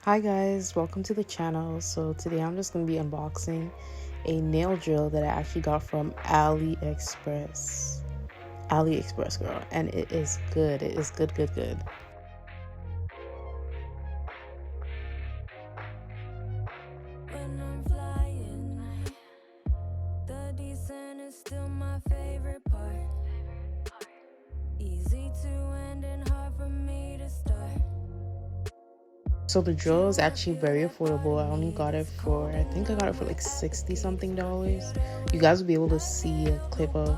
Hi guys, welcome to the channel. So today I'm just going to be unboxing a nail drill that I actually got from Aliexpress. Aliexpress, girl, and it is good. It is good. When I'm flying, the descent is still my favorite part. Easy to end and hard for me to start. So the drill is actually very affordable. I only got it for, I think I got it for like 60 something dollars. You guys will be able to see a clip of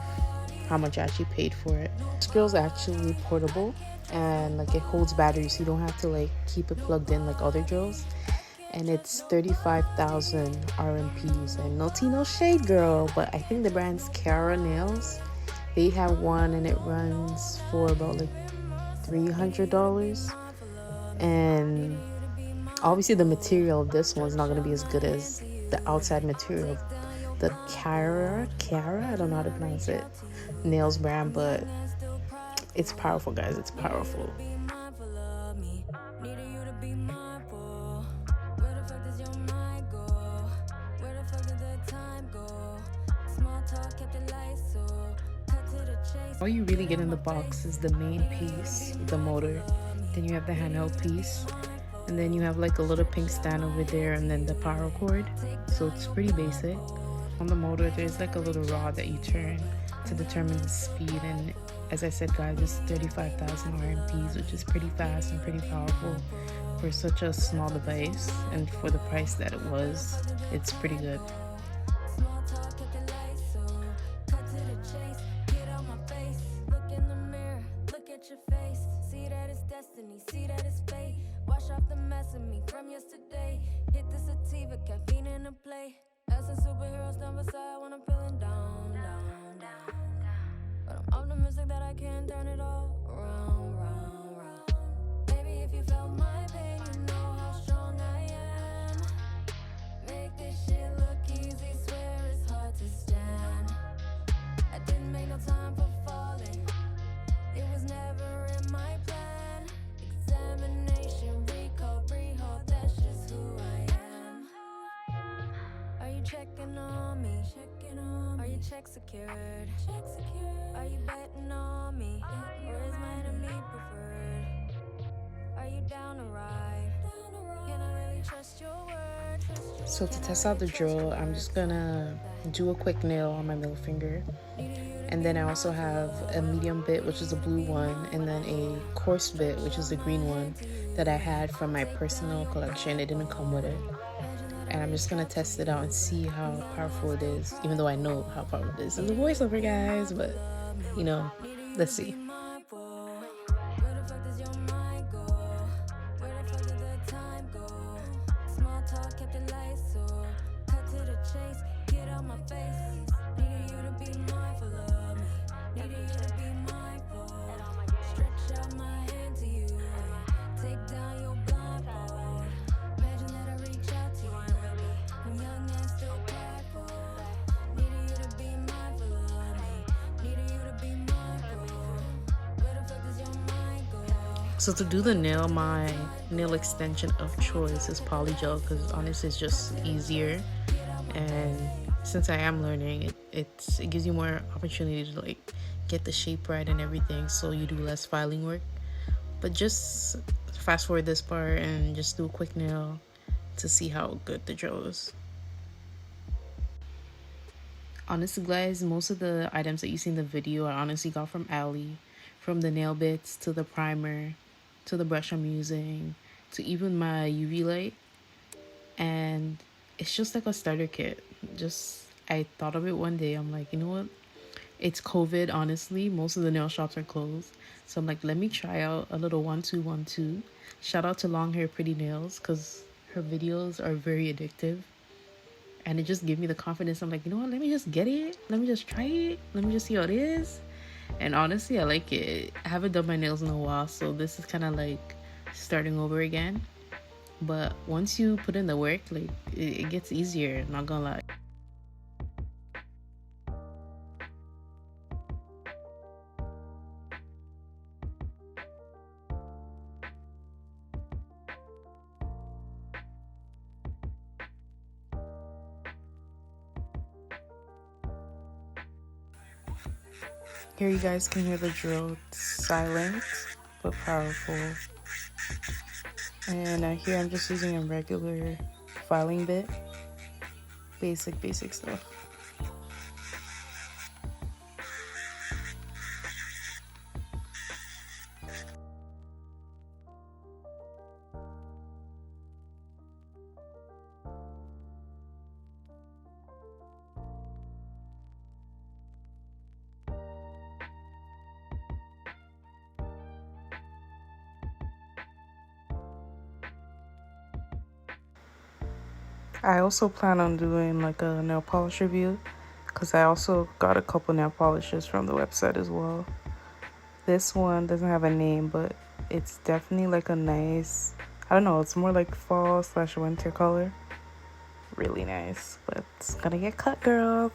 how much I actually paid for it. This drill is actually portable and like it holds batteries, so you don't have to like keep it plugged in like other drills. And it's 35,000 RMPs. And no tea, no shade, girl, but I think the brand's Cara Nails. They have one and it runs for about like $300. And obviously the material of this one's not going to be as good as the outside material of the Cara, I don't know how to pronounce it, nails brand, but it's powerful, guys. It's powerful. All you really get in the box is the main piece, the motor. Then you have the handheld piece. And then you have like a little pink stand over there and then the power cord. So it's pretty basic. On the motor, there's like a little rod that you turn to determine the speed. And as I said, guys, it's 35,000 RMPs, which is pretty fast and pretty powerful for such a small device. And for the price that it was, it's pretty good. See that it's fate. Wash off the mess of me from yesterday. Hit the sativa, caffeine in the play. As a superhero stand beside when I'm feeling down. But I'm optimistic that I can turn it all round. Baby, if you felt my pain, you know how strong I am. Make this shit look easy, swear it's hard to stand. I didn't make no time for falling. It was never in my plan. Examination, recall, rehaul, that's just who I am. Are you checking on me? Are your checks secured? Are you betting on me? Or is my enemy preferred? Are you down to ride? Can I really trust your word? So to test out the drill, I'm just gonna do a quick nail on my middle finger. And then I also have a medium bit, which is the blue one, and then a coarse bit, which is the green one that I had from my personal collection. It didn't come with it. And I'm just gonna test it out and see how powerful it is, even though I know how powerful it is in the voiceover, guys, but you know, let's see. So to do the nail, my nail extension of choice is polygel because honestly it's just easier, and since I am learning, it gives you more opportunity to like get the shape right and everything, so you do less filing work. But just fast forward this part and just do a quick nail to see how good the drill is. Honestly, guys, most of the items that you see in the video I honestly got from Ali, from the nail bits to the primer to the brush I'm using to even my UV light. And it's just like a starter kit. Just I thought of it one day. I'm like, you know what? It's COVID, honestly. Most of the nail shops are closed. So I'm like, let me try out a little 1-2-1-2. Shout out to Long Hair Pretty Nails because her videos are very addictive. And it just gave me the confidence. I'm like, you know what? Let me just get it. Let me just try it. Let me just see how it is. And honestly, I like it. I haven't done my nails in a while, so this is kind of like starting over again. But once you put in the work, like it gets easier, not gonna lie. Here you guys can hear the drill. It's silent but powerful. And here I'm just using a regular filing bit. Basic stuff. I also plan on doing like a nail polish review because I also got a couple nail polishes from the website as well. This one doesn't have a name, but it's definitely like a nice, I don't know, it's more like fall/winter color. Really nice, but it's gonna get cut, girl.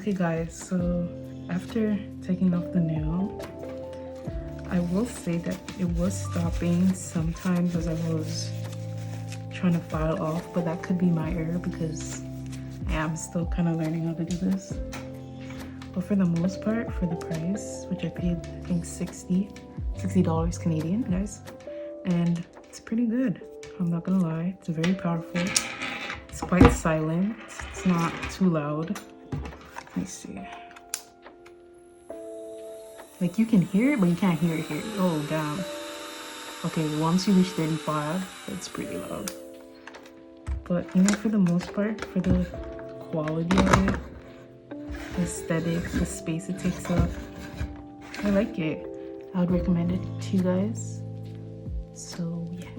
Okay guys, so after taking off the nail, I will say that it was stopping sometimes as I was trying to file off, but that could be my error because I am still kind of learning how to do this. But for the most part, for the price, which I paid I think $60 Canadian, guys, and it's pretty good. I'm not gonna lie, it's very powerful. It's quite silent. It's not too loud. Let me see. Like you can hear it, but you can't hear it here. Oh damn. Okay, once you reach 35, it's pretty loud. But you know, for the most part, for the quality of it, the aesthetic, the space it takes up, I like it. I would recommend it to you guys. So yeah.